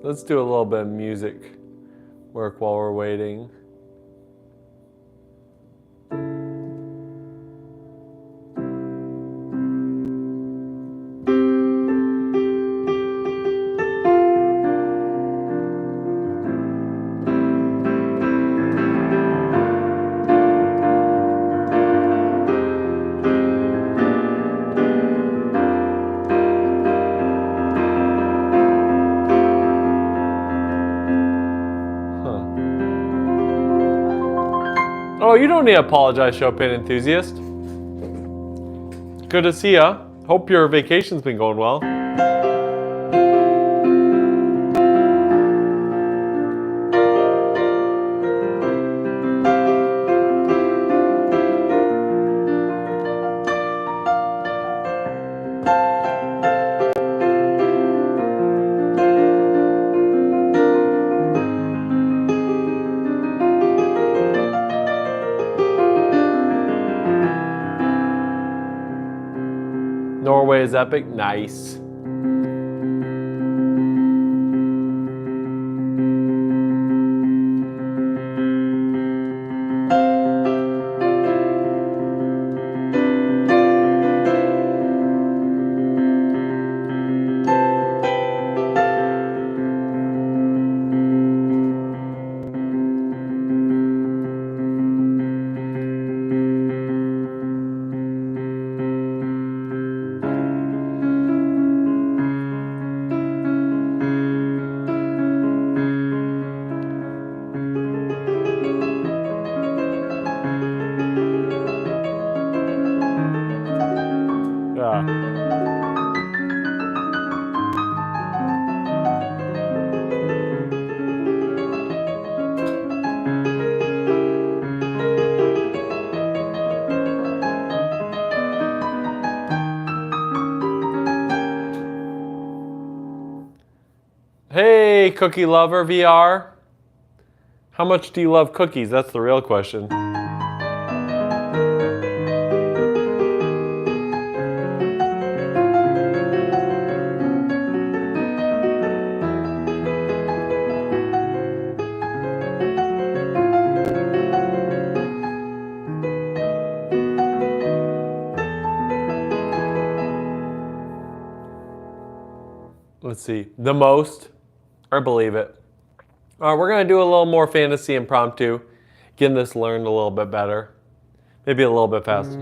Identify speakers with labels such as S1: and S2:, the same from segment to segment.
S1: let's do a little bit of music work while we're waiting. Oh, you don't need to apologize, Chopin enthusiast. Good to see ya. Hope your vacation's been going well. Norway is epic. Nice. Hey, Cookie Lover VR. How much do you love cookies? That's the real question. Let's see. The most. I believe it. All right, we're going to do a little more fantasy impromptu. Getting this learned a little bit better. Maybe a little bit faster.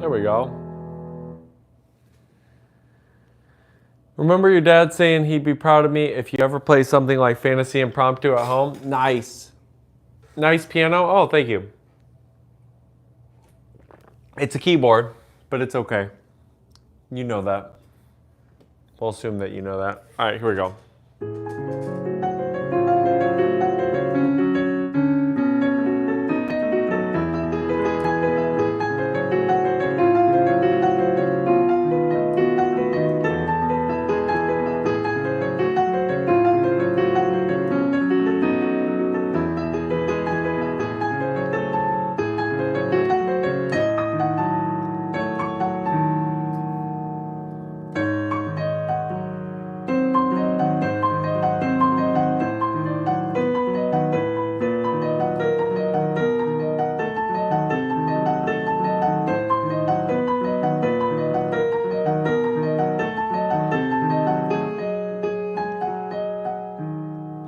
S1: There we go. Remember your dad saying he'd be proud of me if you ever play something like Fantasy Impromptu at home? Nice. Nice piano. Oh, thank you. It's a keyboard, but it's okay. You know that. We'll assume that you know that. All right, here we go.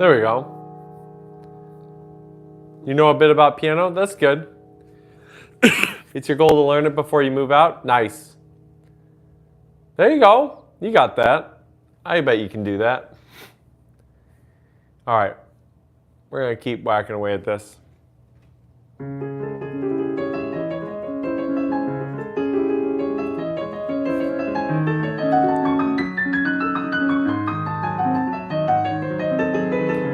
S1: There we go. You know a bit about piano? That's good. It's your goal to learn it before you move out? Nice. There you go. You got that. I bet you can do that. All right. We're going to keep whacking away at this.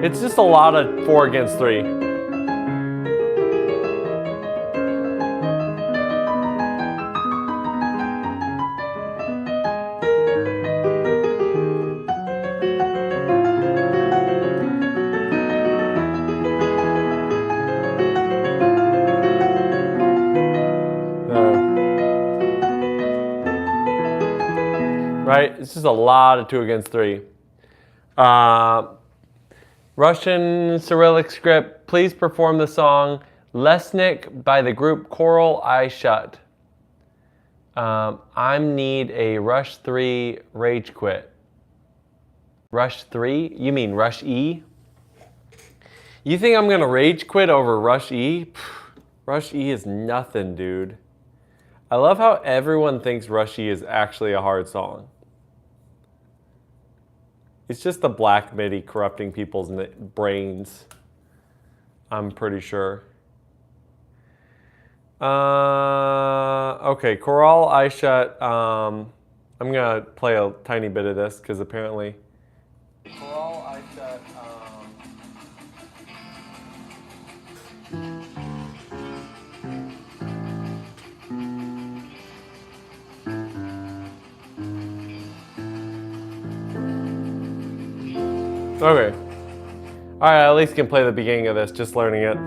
S1: It's just a lot of 4 against 3. Right? It's just a lot of 2 against 3. Russian Cyrillic script. Please perform the song Lesnik by the group Coral Eye Shut. I need a Rush 3 Rage Quit. Rush 3? You mean Rush E? You think I'm gonna rage quit over Rush E? Rush E is nothing, dude. I love how everyone thinks Rush E is actually a hard song. It's just the black MIDI corrupting people's brains, I'm pretty sure. Okay, Coral Eye Shut. I'm gonna play a tiny bit of this because apparently. Coral Eye Shut. Okay. All right, I at least can play the beginning of this, just learning it.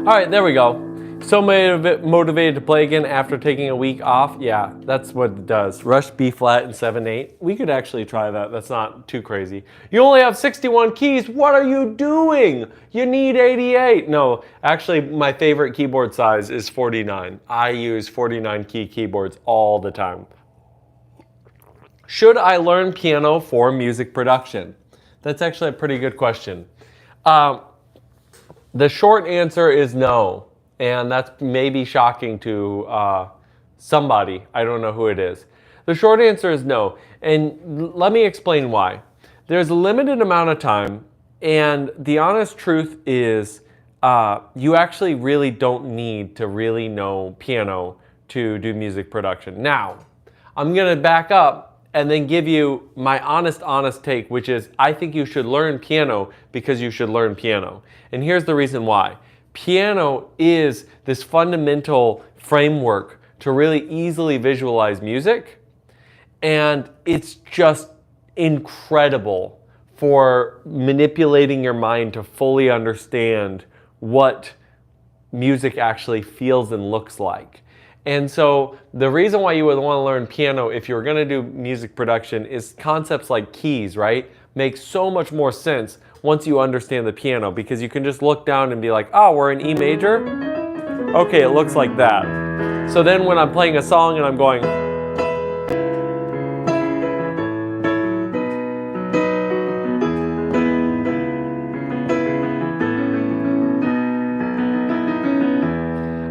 S1: All right, there we go. So motivated to play again after taking a week off. Yeah, that's what it does. Rush B flat and 7/8. We could actually try that. That's not too crazy. You only have 61 keys. What are you doing? You need 88. No, actually, my favorite keyboard size is 49. I use 49 key keyboards all the time. Should I learn piano for music production? That's actually a pretty good question. The short answer is no, and that's maybe shocking to somebody. I don't know who it is. The short answer is no, and let me explain why. There's a limited amount of time, and the honest truth is you actually really don't need to really know piano to do music production. Now, I'm gonna back up and then give you my honest take, which is I think you should learn piano because you should learn piano. And here's the reason why. Piano is this fundamental framework to really easily visualize music, and it's just incredible for manipulating your mind to fully understand what music actually feels and looks like. And so the reason why you would want to learn piano if you're going to do music production is concepts like keys, right? Make so much more sense once you understand the piano, because you can just look down and be like, oh, we're in E major? Okay, it looks like that. So then when I'm playing a song and I'm going,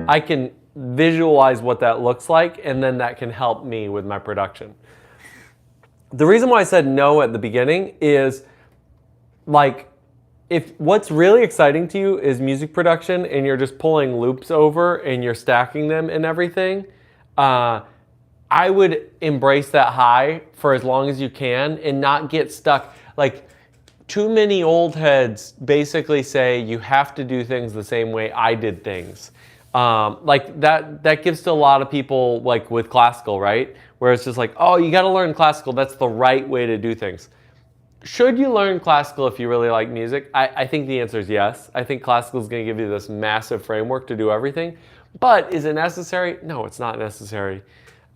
S1: I can visualize what that looks like, and then that can help me with my production. The reason why I said no at the beginning is, like, if what's really exciting to you is music production and you're just pulling loops over and you're stacking them and everything, I would embrace that high for as long as you can and not get stuck. Like, too many old heads basically say you have to do things the same way I did things. Like that gives to a lot of people, like with classical, right? Where it's just like, oh, you got to learn classical. That's the right way to do things. Should you learn classical if you really like music? I think the answer is yes. I think classical is going to give you this massive framework to do everything. But is it necessary? No, it's not necessary.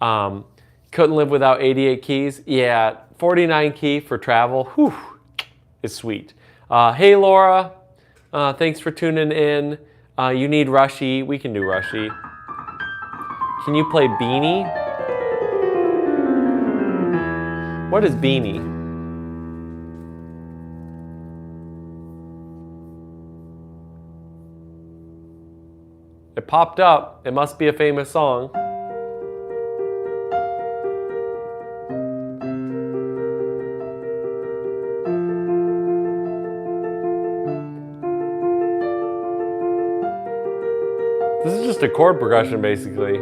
S1: Couldn't live without 88 keys? Yeah, 49 key for travel. Whew, is sweet. Hey, Laura. Thanks for tuning in. You need Rush E. We can do Rush E. Can you play Beanie? What is Beanie? It popped up. It must be a famous song. This is just a chord progression, basically.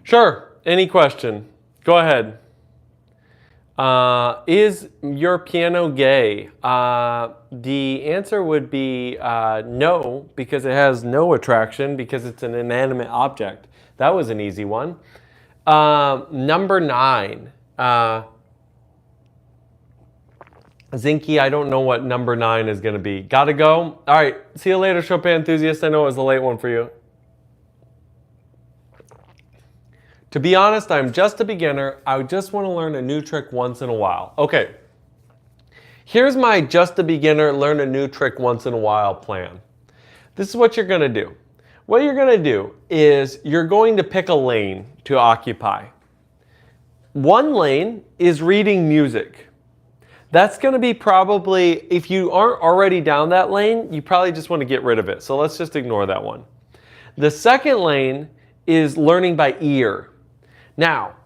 S1: Sure, any question? Go ahead. Is your piano gay? The answer would be no, because it has no attraction, because it's an inanimate object. That was an easy one. Number 9. Zinky, I don't know what number 9 is going to be. Gotta go? All right, see you later, Chopin enthusiast. I know it was a late one for you. To be honest, I'm just a beginner. I just want to learn a new trick once in a while. Okay, here's my just a beginner, learn a new trick once in a while plan. This is what you're going to do. What you're going to do is you're going to pick a lane to occupy. One lane is reading music. That's going to be probably, if you aren't already down that lane, you probably just want to get rid of it. So let's just ignore that one. The second lane is learning by ear. Now,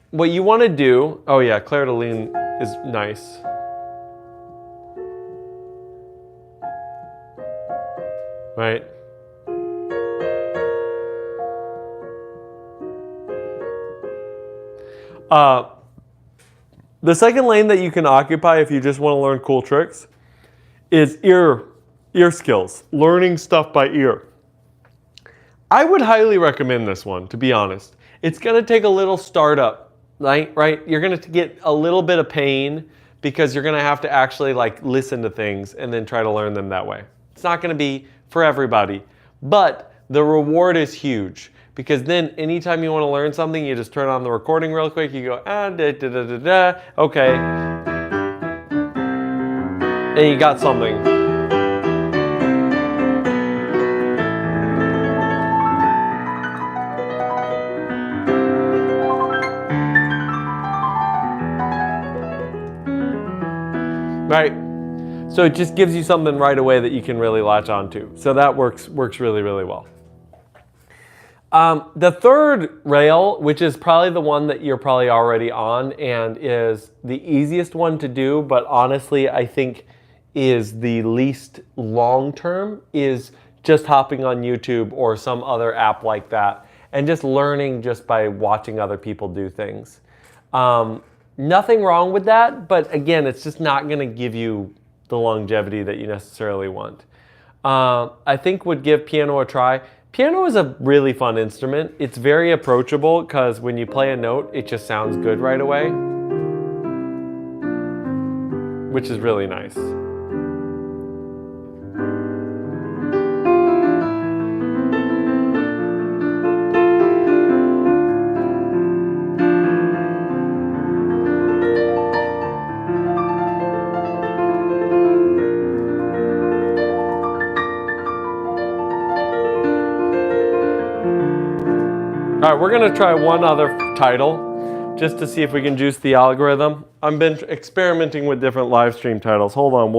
S1: what you want to do, oh yeah, Clair de Lune is nice. Right? The second lane that you can occupy if you just want to learn cool tricks is ear skills, learning stuff by ear. I would highly recommend this one, to be honest. It's going to take a little startup, right? You're going to get a little bit of pain because you're going to have to actually like listen to things and then try to learn them that way. It's not going to be for everybody, but the reward is huge because then anytime you want to learn something, you just turn on the recording real quick. You go, okay. And you got something. Right, so it just gives you something right away that you can really latch onto. So that works really, really well. The third rail, which is probably the one that you're probably already on and is the easiest one to do, but honestly I think is the least long-term, is just hopping on YouTube or some other app like that and just learning just by watching other people do things. Nothing wrong with that, but again, it's just not going to give you the longevity that you necessarily want. I think would give piano a try. Piano is a really fun instrument. It's very approachable because when you play a note, it just sounds good right away, which is really nice. All right, we're gonna try one other title just to see if we can juice the algorithm. I've been experimenting with different live stream titles. Hold on.